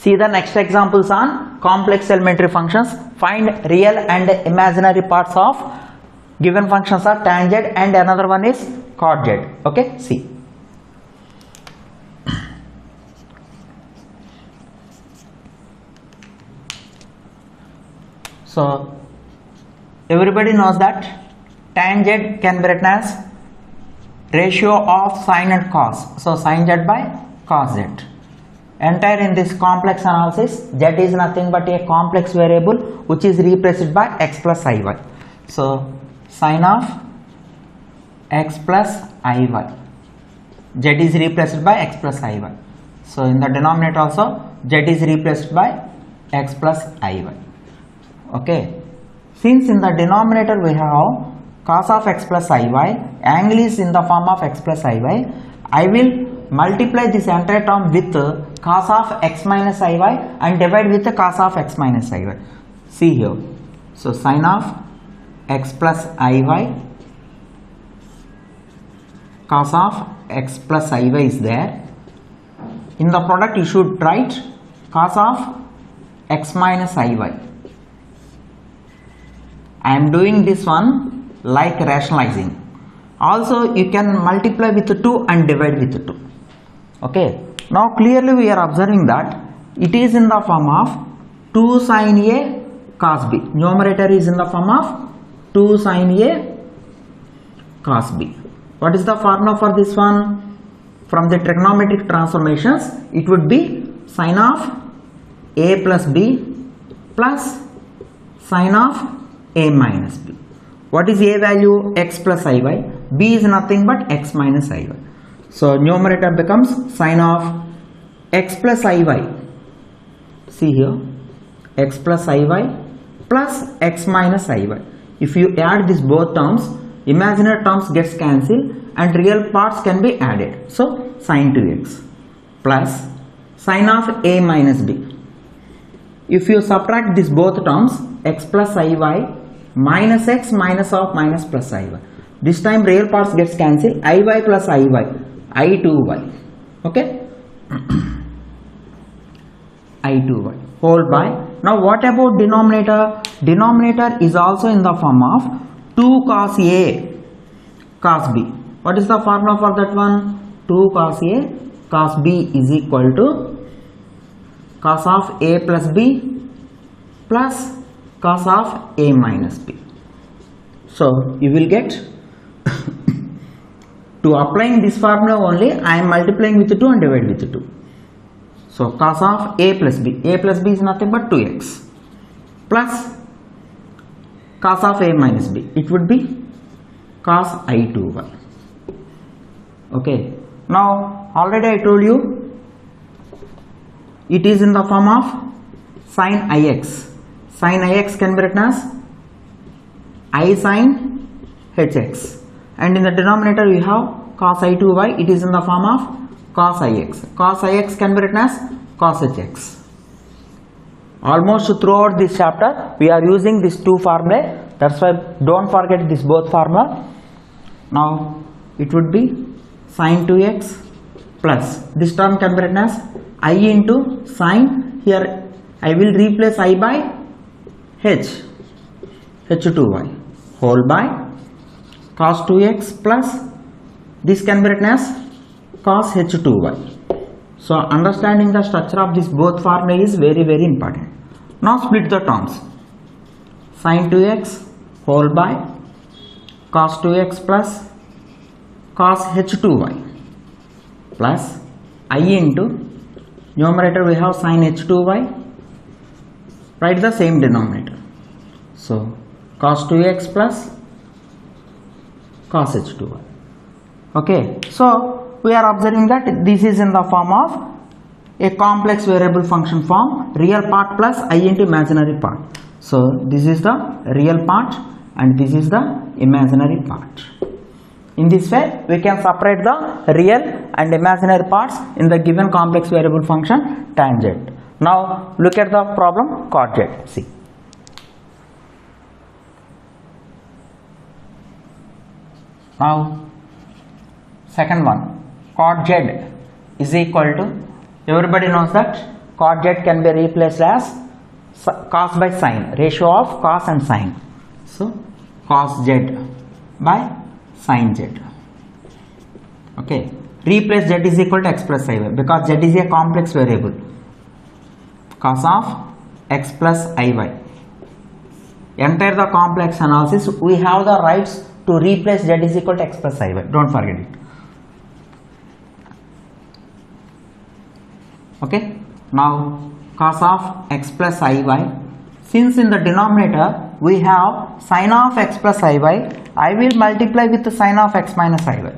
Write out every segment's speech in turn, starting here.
See the next examples on complex elementary functions. Find real and imaginary parts of given functions are tangent and another one is cotangent. Okay, see. So everybody knows that tangent can be written as ratio of sine and cos. So sin z by cos z. Entire in this complex analysis, z is nothing but a complex variable which is replaced by x plus iy. So sin of x plus iy, z is replaced by x plus iy. So in the denominator also z is replaced by x plus iy. Okay, since in the denominator we have cos of x plus iy, angle is in the form of x plus iy, I will multiply this entire term with cos of x minus iy and divide with the cos of x minus iy. See here. So sin of x plus iy, cos of x plus iy is there. In the product you should write cos of x minus iy. I am doing this one like rationalizing. Also you can multiply with 2 and divide with 2. Okay. Now clearly we are observing that it is in the form of 2 sin A cos B. Numerator is in the form of 2 sin A cos B. What is the formula for this one? From the trigonometric transformations, it would be sin of A plus B plus sin of A minus B. What is A value? X plus iy. B is nothing but x minus iy. So numerator becomes sin of x plus iy. See here, x plus iy plus x minus iy. If you add these both terms, imaginary terms gets cancelled and real parts can be added. So sin 2x plus sin of A minus B. If you subtract these both terms, x plus iy minus x minus of minus plus iy. This time real parts gets cancelled. Iy plus iy, I2y. Okay. I2y whole by. Now what about denominator? Denominator is also in the form of 2 cos A cos B. What is the formula for that one? 2 cos A cos B is equal to cos of A plus B plus cos of A minus B. So you will get to applying this formula only, I am multiplying with 2 and divide with 2. So cos of A plus B. A plus B is nothing but 2x plus cos of A minus B. It would be cos I2y. Okay. Now already I told you it is in the form of sin Ix. Sin Ix can be written as I sin Hx. And in the denominator we have cos I2y. It is in the form of cos Ix. Cos Ix can be written as cos Hx. Almost throughout this chapter we are using these two formulae. That's why don't forget this both formula. Now it would be sin 2x plus this term can be written as I into sin. Here I will replace I by h, h2y whole by cos 2x plus this can be written as cos h2y. So understanding the structure of this both formula is very important. Now split the terms. Sin 2x whole by cos 2x plus cos h2y plus I into numerator we have sin h2y. Write the same denominator. So cos 2x plus cos h2y. Okay, so we are observing that this is in the form of a complex variable function form, real part plus I into imaginary part. So this is the real part and this is the imaginary part. In this way we can separate the real and imaginary parts in the given complex variable function tangent. Now look at the problem cotangent. See. Now second one, cot z is equal to, everybody knows that cot z can be replaced as cos by sine, ratio of cos and sine. So cos z by sin z. Okay, replace z is equal to x plus iy because z is a complex variable. Cos of x plus iy. Enter the complex analysis. We have the rights to replace z is equal to x plus iy. Don't forget it. Okay. Now cos of x plus iy. Since in the denominator we have sin of x plus iy, I will multiply with the sin of x minus iy.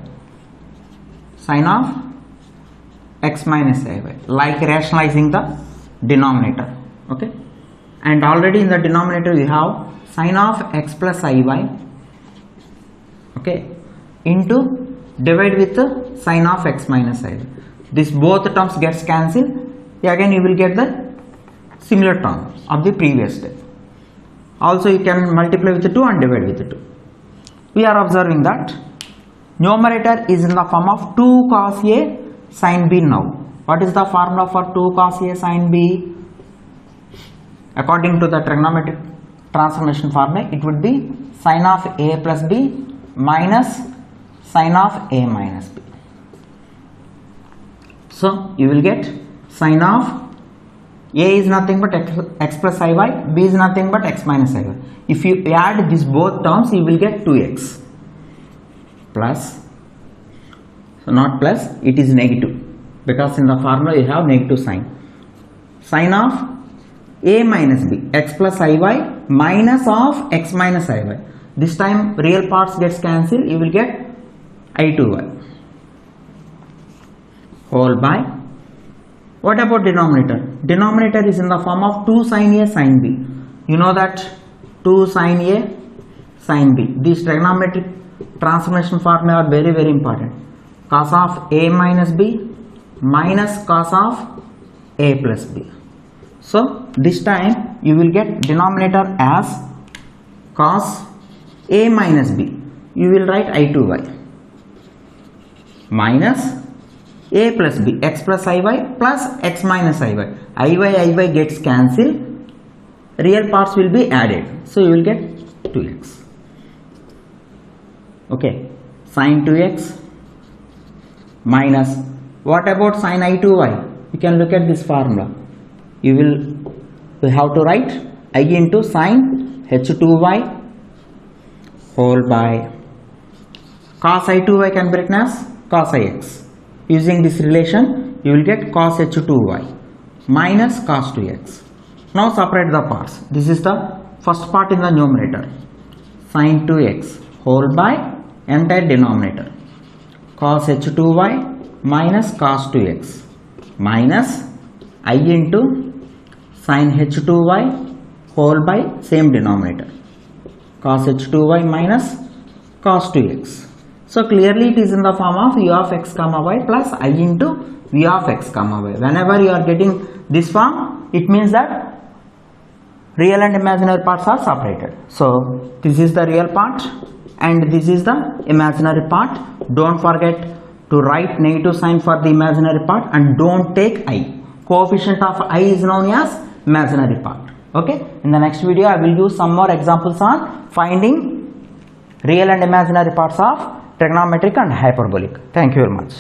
Sin of x minus iy, like rationalizing the denominator. Okay. And already in the denominator we have sin of x plus iy, okay, into divide with the sin of x minus iy. This both terms gets cancelled. Again you will get the similar term of the previous step. Also you can multiply with the 2 and divide with the 2. We are observing that numerator is in the form of 2 cos a sin b now. What is the formula for 2 cos a sin b? According to the trigonometric transformation formula, it would be sin of a plus b minus sin of a minus b. So you will get sin of a is nothing but x plus iy, b is nothing but x minus iy. If you add these both terms, you will get 2x plus, so not plus, it is negative because in the formula you have negative sign. Sin of a minus b, x plus iy minus of x minus iy. This time real parts gets cancelled, you will get I2y whole by, what about denominator? Denominator is in the form of 2 sin a sin b. You know that 2 sin a sin b. These trigonometric transformation formula are very important. Cos of a minus b minus cos of a plus b. So this time you will get denominator as cos a minus b. You will write I2y minus a plus b, x plus iy plus x minus iy. Iy gets cancelled, real parts will be added, so you will get 2x. Okay, sin 2x minus, what about sin I2y? You can look at this formula. We have to write I into sin h2y whole by cos I2y can be written as cos ix. Using this relation, you will get cos h2y minus cos 2x. Now separate the parts. This is the first part in the numerator, sin 2x whole by entire denominator, cos h2y minus cos 2x minus I into sin h2y whole by same denominator, cos h2y minus cos 2x. So clearly it is in the form of u of x comma y plus I into v of x comma y. Whenever you are getting this form, it means that real and imaginary parts are separated. So this is the real part and this is the imaginary part. Don't forget to write negative sign for the imaginary part and don't take I. Coefficient of I is known as imaginary part. Okay. In the next video I will use some more examples on finding real and imaginary parts of trigonometric and hyperbolic. Thank you very much.